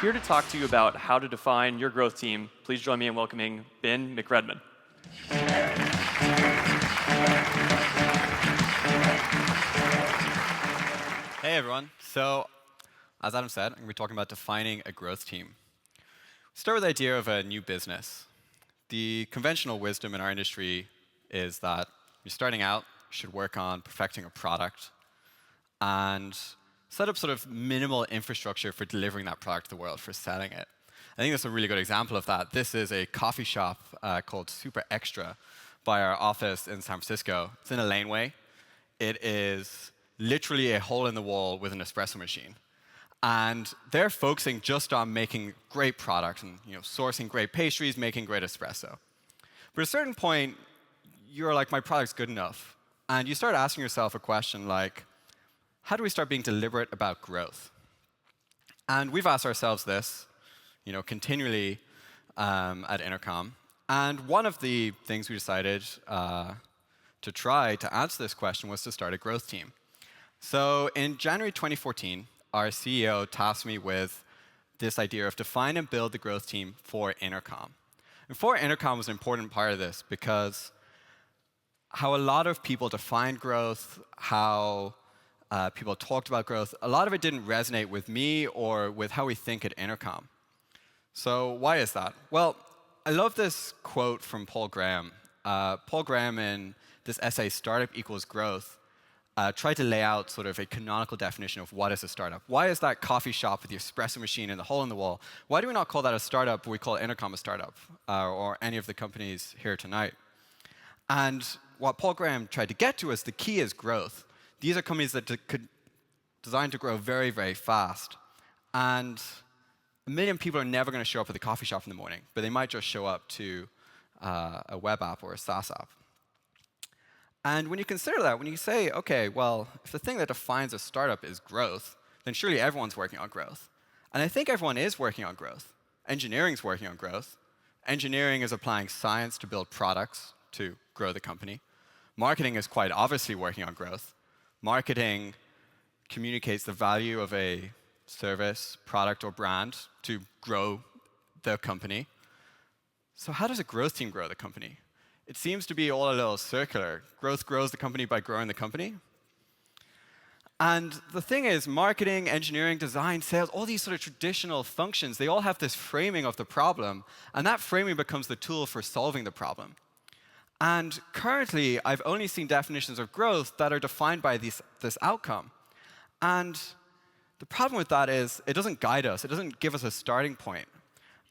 here to talk to you about how to define your growth team. Please join me in welcoming Ben McRedmond. Hey everyone. So, as Adam said, I'm going to be talking about defining a growth team. Start with the idea of a new business. The conventional wisdom in our industry is that you're starting out, you should work on perfecting a product and set up sort of minimal infrastructure for delivering that product to the world, for selling it. I think that's a really good example of that. This is a coffee shop called Super Extra by our office in San Francisco. It's in a laneway. It is literally a hole in the wall with an espresso machine. And they're focusing just on making great product and sourcing great pastries, making great espresso. But at a certain point, you're like, my product's good enough. And you start asking yourself a question like, how do we start being deliberate about growth? And we've asked ourselves this continually at Intercom. And one of the things we decided to try to answer this question was to start a growth team. So in January 2014, our CEO tasked me with this idea of define and build the growth team for Intercom. And for Intercom was an important part of this because how a lot of people defined growth, how people talked about growth, a lot of it didn't resonate with me or with how we think at Intercom. So why is that? Well, I love this quote from Paul Graham. Paul Graham in this essay, Startup Equals Growth, tried to lay out sort of a canonical definition of what is a startup. Why is that coffee shop with the espresso machine and the hole in the wall? Why do we not call that a startup, but we call Intercom a startup, or any of the companies here tonight? And what Paul Graham tried to get to is the key is growth. These are companies that could designed to grow very, very fast. And 1 million people are never going to show up at the coffee shop in the morning, but they might just show up to a web app or a SaaS app. And when you consider that, when you say, OK, well, if the thing that defines a startup is growth, then surely everyone's working on growth. And I think everyone is working on growth. Engineering's working on growth. Engineering is applying science to build products to grow the company. Marketing is quite obviously working on growth. Marketing communicates the value of a service, product, or brand to grow the company. So how does a growth team grow the company? It seems to be all a little circular. Growth grows the company by growing the company. And the thing is, marketing, engineering, design, sales, all these sort of traditional functions, they all have this framing of the problem, and that framing becomes the tool for solving the problem. And currently, I've only seen definitions of growth that are defined by this outcome. And the problem with that is it doesn't guide us. It doesn't give us a starting point.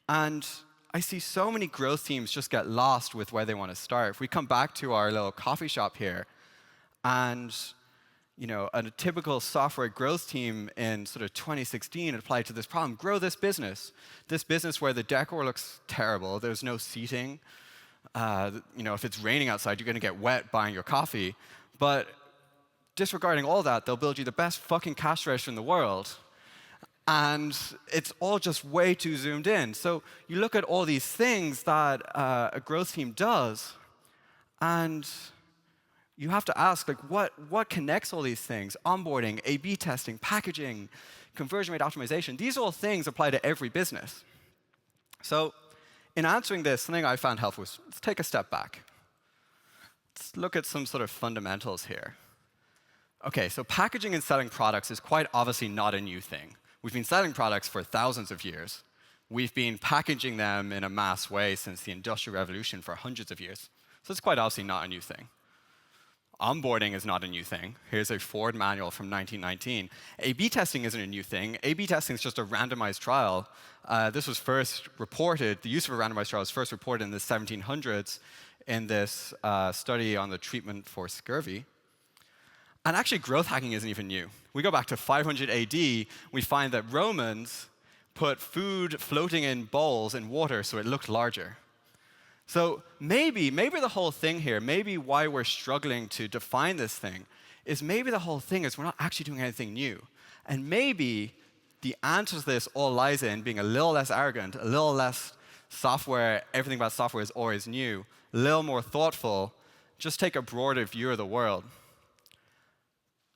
And I see so many growth teams just get lost with where they want to start. If we come back to our little coffee shop here, and a typical software growth team in sort of 2016 applied to this problem, grow this business where the decor looks terrible, there's no seating. If it's raining outside, you're going to get wet buying your coffee. But disregarding all that, they'll build you the best fucking cash register in the world. And it's all just way too zoomed in. So you look at all these things that a growth team does, and you have to ask, like, what connects all these things? Onboarding, A/B testing, packaging, conversion rate optimization. These all things apply to every business. So in answering this, something I found helpful was, let's take a step back. Let's look at some sort of fundamentals here. OK, so packaging and selling products is quite obviously not a new thing. We've been selling products for thousands of years. We've been packaging them in a mass way since the Industrial Revolution for hundreds of years. So it's quite obviously not a new thing. Onboarding is not a new thing. Here's a Ford manual from 1919. A/B testing isn't a new thing. A/B testing is just a randomized trial. This was first reported, the use of a randomized trial was first reported in the 1700s in this study on the treatment for scurvy. And actually, growth hacking isn't even new. We go back to 500 AD, we find that Romans put food floating in bowls in water so it looked larger. So maybe the whole thing here, maybe why we're struggling to define this thing, is maybe the whole thing is we're not actually doing anything new. And maybe the answer to this all lies in being a little less arrogant, a little less software, everything about software is always new, a little more thoughtful, just take a broader view of the world.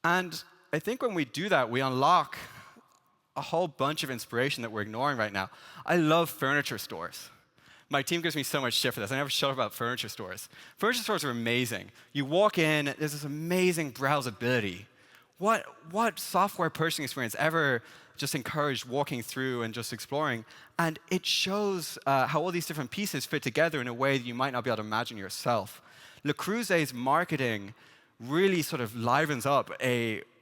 And I think when we do that, we unlock a whole bunch of inspiration that we're ignoring right now. I love furniture stores. My team gives me so much shit for this. I never shut up about furniture stores. Furniture stores are amazing. You walk in, there's this amazing browsability. What software purchasing experience ever just encouraged walking through and just exploring? And it shows how all these different pieces fit together in a way that you might not be able to imagine yourself. Le Creuset's marketing really sort of livens up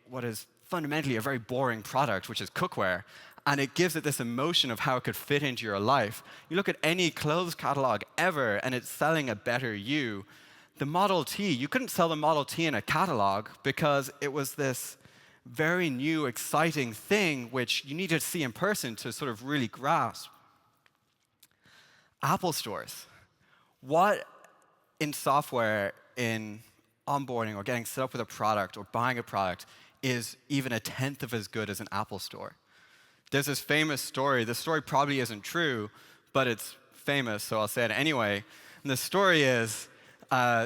what is fundamentally a very boring product, which is cookware, and it gives it this emotion of how it could fit into your life. You look at any clothes catalog ever, and it's selling a better you. The Model T, you couldn't sell the Model T in a catalog because it was this very new, exciting thing which you needed to see in person to sort of really grasp. Apple stores. What in software, in onboarding or getting set up with a product or buying a product is even a tenth of as good as an Apple store? There's this famous story. The story probably isn't true, but it's famous, so I'll say it anyway. And the story is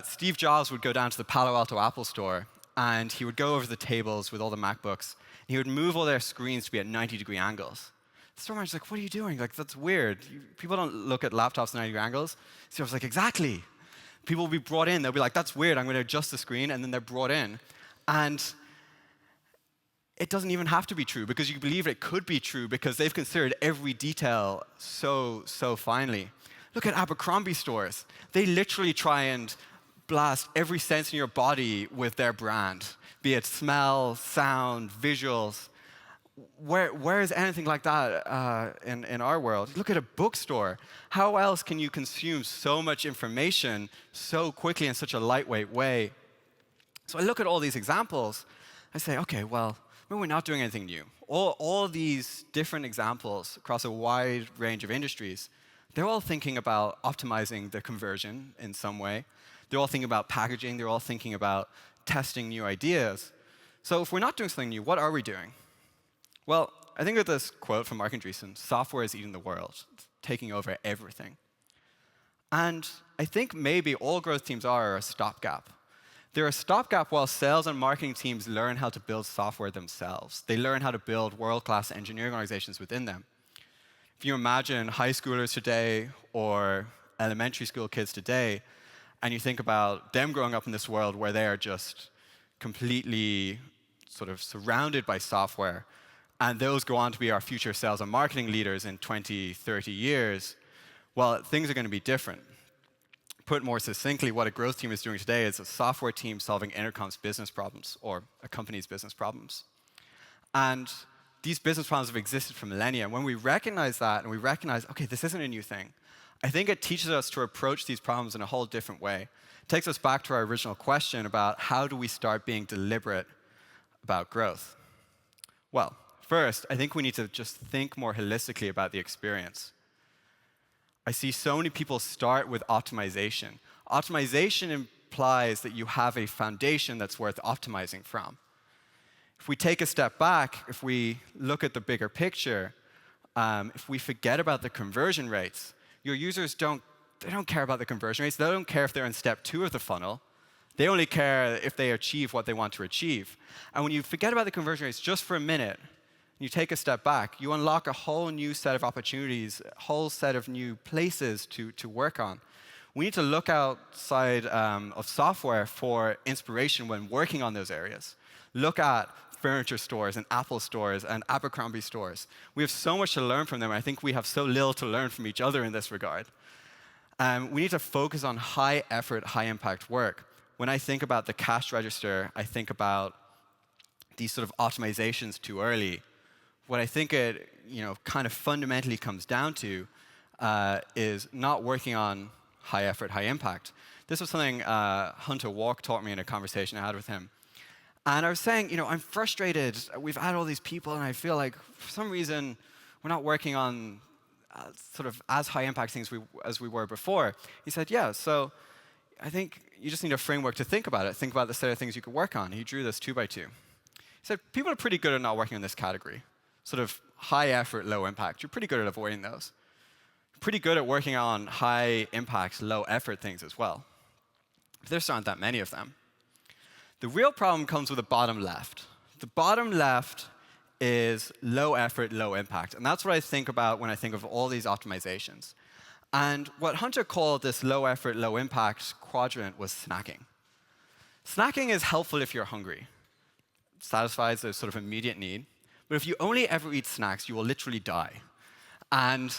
Steve Jobs would go down to the Palo Alto Apple store, and he would go over the tables with all the MacBooks, and he would move all their screens to be at 90-degree angles. The store manager's like, what are you doing? Like, that's weird. People don't look at laptops at 90-degree angles. So I was like, exactly. People will be brought in. They'll be like, that's weird. I'm going to adjust the screen, and then they're brought in. And it doesn't even have to be true because you believe it could be true because they've considered every detail so finely. Look at Abercrombie stores. They literally try and blast every sense in your body with their brand, be it smell, sound, visuals. Where is anything like that in our world? Look at a bookstore. How else can you consume so much information so quickly in such a lightweight way? So I look at all these examples. I say, OK, well, we're not doing anything new. All these different examples across a wide range of industries, they're all thinking about optimizing the conversion in some way. They're all thinking about packaging. They're all thinking about testing new ideas. So if we're not doing something new, what are we doing? Well, I think of this quote from Mark Andreessen: software is eating the world, it's taking over everything. And I think maybe all growth teams are a stopgap. They're a stopgap while sales and marketing teams learn how to build software themselves. They learn how to build world-class engineering organizations within them. If you imagine high schoolers today or elementary school kids today, and you think about them growing up in this world where they are just completely sort of surrounded by software, and those go on to be our future sales and marketing leaders in 20, 30 years, well, things are going to be different. Put more succinctly, what a growth team is doing today is a software team solving Intercom's business problems, or a company's business problems. And these business problems have existed for millennia. And when we recognize that, and we recognize, OK, this isn't a new thing, I think it teaches us to approach these problems in a whole different way. It takes us back to our original question about how do we start being deliberate about growth? Well, first, I think we need to just think more holistically about the experience. I see so many people start with optimization. Optimization implies that you have a foundation that's worth optimizing from. If we take a step back, if we look at the bigger picture, if we forget about the conversion rates, your users don't care about the conversion rates. They don't care if they're in step 2 of the funnel. They only care if they achieve what they want to achieve. And when you forget about the conversion rates just for a minute, you take a step back, you unlock a whole new set of opportunities, a whole set of new places to work on. We need to look outside of software for inspiration when working on those areas. Look at furniture stores and Apple stores and Abercrombie stores. We have so much to learn from them. I think we have so little to learn from each other in this regard. We need to focus on high effort, high impact work. When I think about the cash register, I think about these sort of optimizations too early. What I think it kind of fundamentally comes down to is not working on high effort, high impact. This was something Hunter Walk taught me in a conversation I had with him. And I was saying, I'm frustrated. We've had all these people, and I feel like for some reason we're not working on sort of as high impact things as we were before. He said, yeah, so I think you just need a framework to think about it. Think about the set of things you could work on. He drew this 2 by 2. He said, people are pretty good at not working on this category. Sort of high effort, low impact. You're pretty good at avoiding those. Pretty good at working on high impact, low effort things as well. But there just aren't that many of them. The real problem comes with the bottom left. The bottom left is low effort, low impact. And that's what I think about when I think of all these optimizations. And what Hunter called this low effort, low impact quadrant was snacking. Snacking is helpful if you're hungry. It satisfies a sort of immediate need. But if you only ever eat snacks, you will literally die. And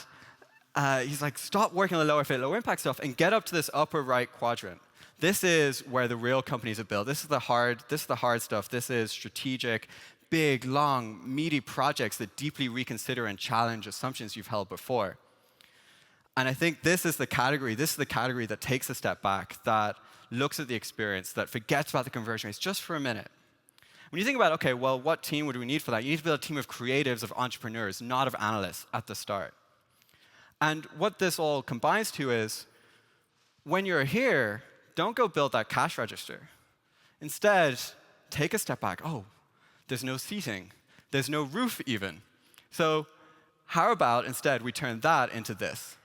he's like, stop working on the low effort, low impact stuff and get up to this upper right quadrant. This is where the real companies are built. This is the hard stuff. This is strategic, big, long, meaty projects that deeply reconsider and challenge assumptions you've held before. And I think this is the category that takes a step back, that looks at the experience, that forgets about the conversion rates just for a minute. When you think about, OK, well, what team would we need for that? You need to build a team of creatives, of entrepreneurs, not of analysts at the start. And what this all combines to is, when you're here, don't go build that cash register. Instead, take a step back. Oh, there's no seating. There's no roof even. So how about instead we turn that into this?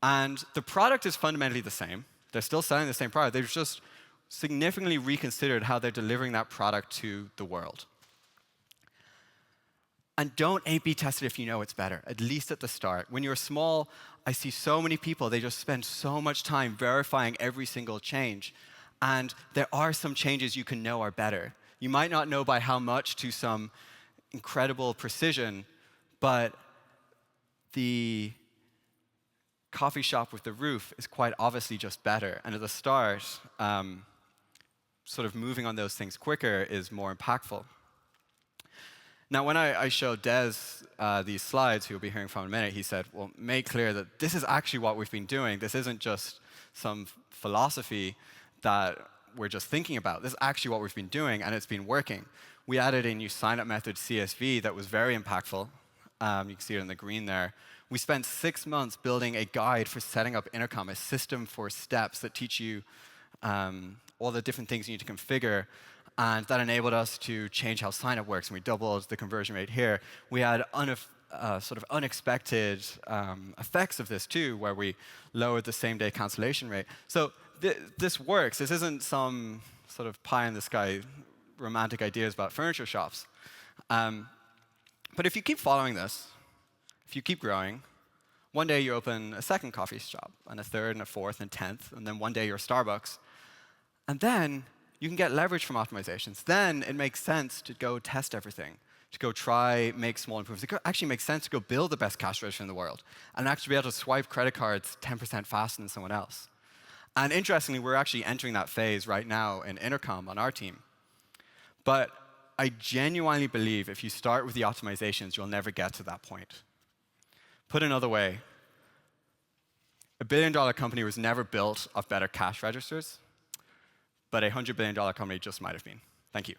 And the product is fundamentally the same. They're still selling the same product. They've just significantly reconsidered how they're delivering that product to the world. And don't A/B test it if you know it's better, at least at the start. When you're small, I see so many people, they just spend so much time verifying every single change. And there are some changes you can know are better. You might not know by how much to some incredible precision, but the coffee shop with the roof is quite obviously just better. And at the start, sort of moving on those things quicker is more impactful. Now, when I showed Des these slides, who you'll be hearing from in a minute, he said, well, make clear that this is actually what we've been doing. This isn't just some philosophy that we're just thinking about. This is actually what we've been doing, and it's been working. We added a new sign-up method, CSV, that was very impactful. You can see it in the green there. We spent 6 months building a guide for setting up Intercom, a system for steps that teach you all the different things you need to configure. And that enabled us to change how sign-up works, and we doubled the conversion rate here. We had sort of unexpected effects of this, too, where we lowered the same-day cancellation rate. So this works. This isn't some sort of pie-in-the-sky romantic ideas about furniture shops. But if you keep following this, if you keep growing, one day you open a second coffee shop, and a third, and a fourth, and 10th, and then one day you're Starbucks. And then you can get leverage from optimizations. Then it makes sense to go test everything, to go try, make small improvements. It actually makes sense to go build the best cash register in the world and actually be able to swipe credit cards 10% faster than someone else. And interestingly, we're actually entering that phase right now in Intercom on our team. But I genuinely believe if you start with the optimizations, you'll never get to that point. Put another way, a billion-dollar company was never built of better cash registers, but a $100 billion company just might have been. Thank you.